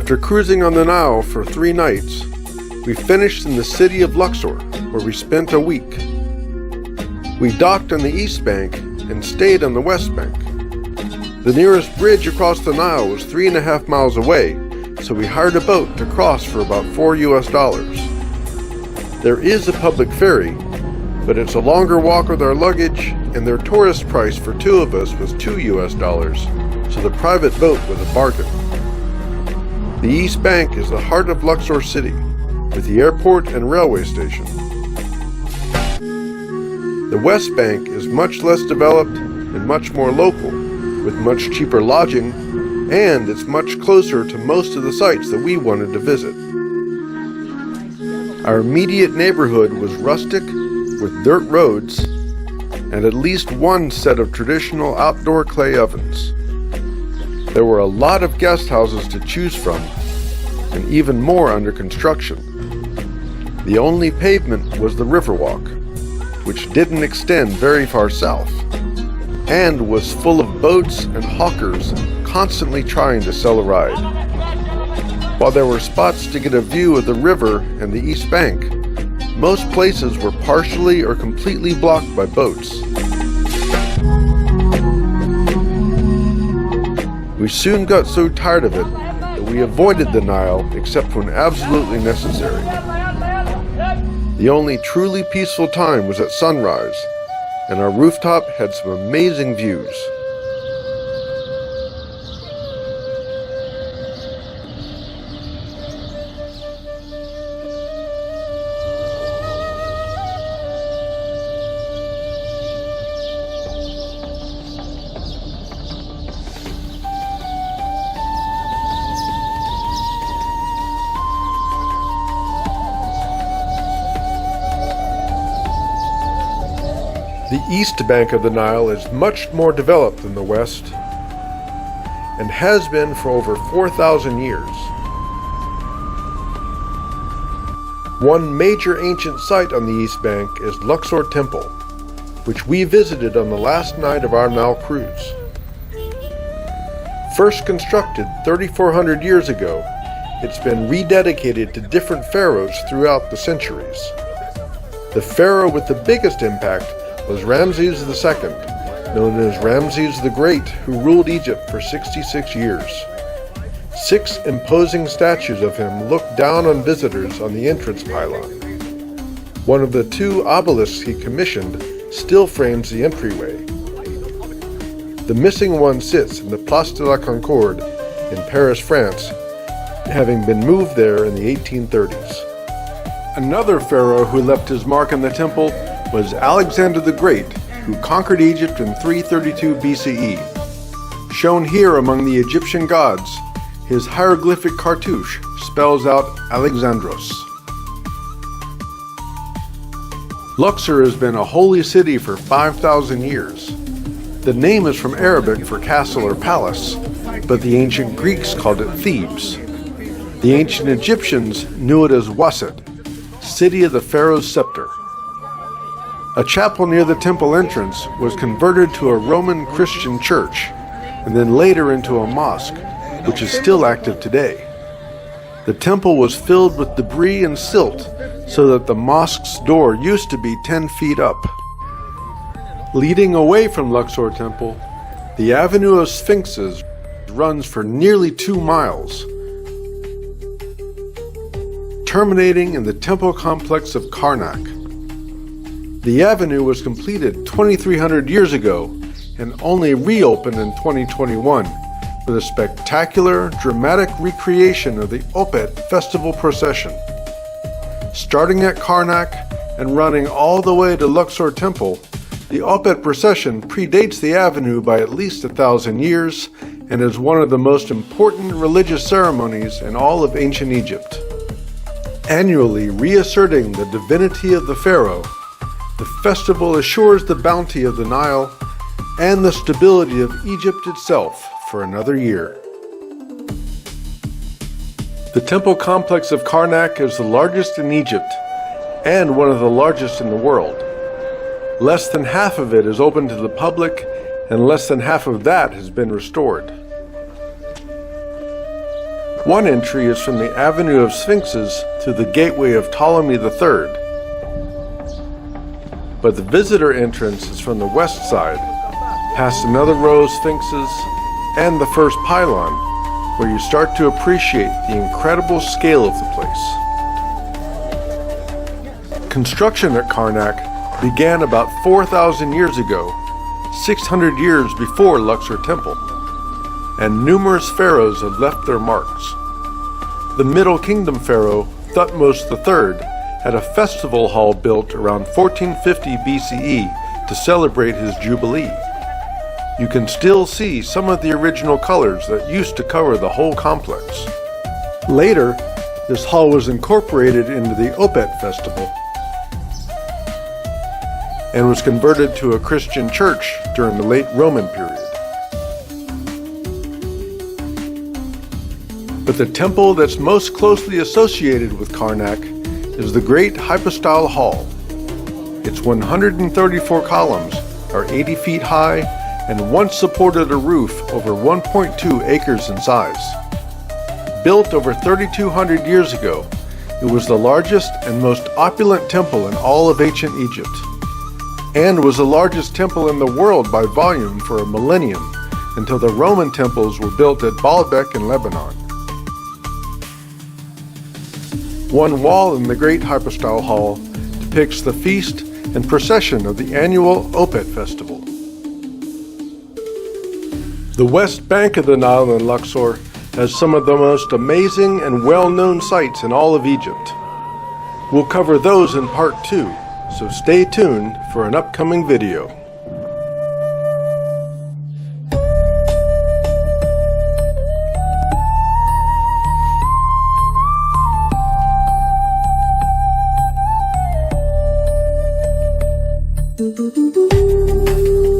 After cruising on the Nile for 3 nights, we finished in the city of Luxor, where we spent a week. We docked on the east bank and stayed on the west bank. The nearest bridge across the Nile was 3.5 miles away, so we hired a boat to cross for about $4. There is a public ferry, but it's a longer walk with our luggage, and their tourist price for 2 of us was $2, so the private boat was a bargain. The East Bank is the heart of Luxor City, with the airport and railway station. The West Bank is much less developed and much more local, with much cheaper lodging, and it's much closer to most of the sites that we wanted to visit. Our immediate neighborhood was rustic, with dirt roads, and at least one set of traditional outdoor clay ovens. There were a lot of guest houses to choose from, and even more under construction. The only pavement was the Riverwalk, which didn't extend very far south, and was full of boats and hawkers constantly trying to sell a ride. While there were spots to get a view of the river and the East Bank, most places were partially or completely blocked by boats. We soon got so tired of it that we avoided the Nile except when absolutely necessary. The only truly peaceful time was at sunrise, and our rooftop had some amazing views. The east bank of the Nile is much more developed than the west, and has been for over 4,000 years. One major ancient site on the east bank is Luxor Temple, which we visited on the last night of our Nile cruise. First constructed 3,400 years ago, it's been rededicated to different pharaohs throughout the centuries. The pharaoh with the biggest impact was Ramses II, known as Ramses the Great, who ruled Egypt for 66 years. 6 imposing statues of him look down on visitors on the entrance pylon. One of the 2 obelisks he commissioned still frames the entryway. The missing one sits in the Place de la Concorde in Paris, France, having been moved there in the 1830s. Another pharaoh who left his mark on the temple was Alexander the Great, who conquered Egypt in 332 BCE. Shown here among the Egyptian gods, his hieroglyphic cartouche spells out Alexandros. Luxor has been a holy city for 5,000 years. The name is from Arabic for castle or palace, but the ancient Greeks called it Thebes. The ancient Egyptians knew it as Waset, city of the Pharaoh's Scepter. A chapel near the temple entrance was converted to a Roman Christian church, and then later into a mosque, which is still active today. The temple was filled with debris and silt, so that the mosque's door used to be 10 feet up. Leading away from Luxor Temple, the Avenue of Sphinxes runs for nearly 2 miles, terminating in the temple complex of Karnak. The avenue was completed 2,300 years ago and only reopened in 2021 with a spectacular, dramatic recreation of the Opet festival procession. Starting at Karnak and running all the way to Luxor Temple, the Opet procession predates the avenue by at least 1,000 years and is one of the most important religious ceremonies in all of ancient Egypt. Annually reasserting the divinity of the pharaoh, the festival assures the bounty of the Nile and the stability of Egypt itself for another year. The temple complex of Karnak is the largest in Egypt and one of the largest in the world. Less than half of it is open to the public, and less than half of that has been restored. One entry is from the Avenue of Sphinxes to the Gateway of Ptolemy III. But the visitor entrance is from the west side, past another row of Sphinxes and the first pylon, where you start to appreciate the incredible scale of the place. Construction at Karnak began about 4,000 years ago, 600 years before Luxor Temple, and numerous pharaohs have left their marks. The Middle Kingdom pharaoh, Thutmose III, had a festival hall built around 1450 BCE to celebrate his jubilee. You can still see some of the original colors that used to cover the whole complex. Later, this hall was incorporated into the Opet festival and was converted to a Christian church during the late Roman period. But the temple that's most closely associated with Karnak is the Great Hypostyle Hall. Its 134 columns are 80 feet high and once supported a roof over 1.2 acres in size. Built over 3,200 years ago, it was the largest and most opulent temple in all of ancient Egypt, and was the largest temple in the world by volume for a millennium until the Roman temples were built at Baalbek in Lebanon. One wall in the Great Hypostyle Hall depicts the feast and procession of the annual Opet festival. The west bank of the Nile in Luxor has some of the most amazing and well-known sites in all of Egypt. We'll cover those in part 2, so stay tuned for an upcoming video. Do do do do.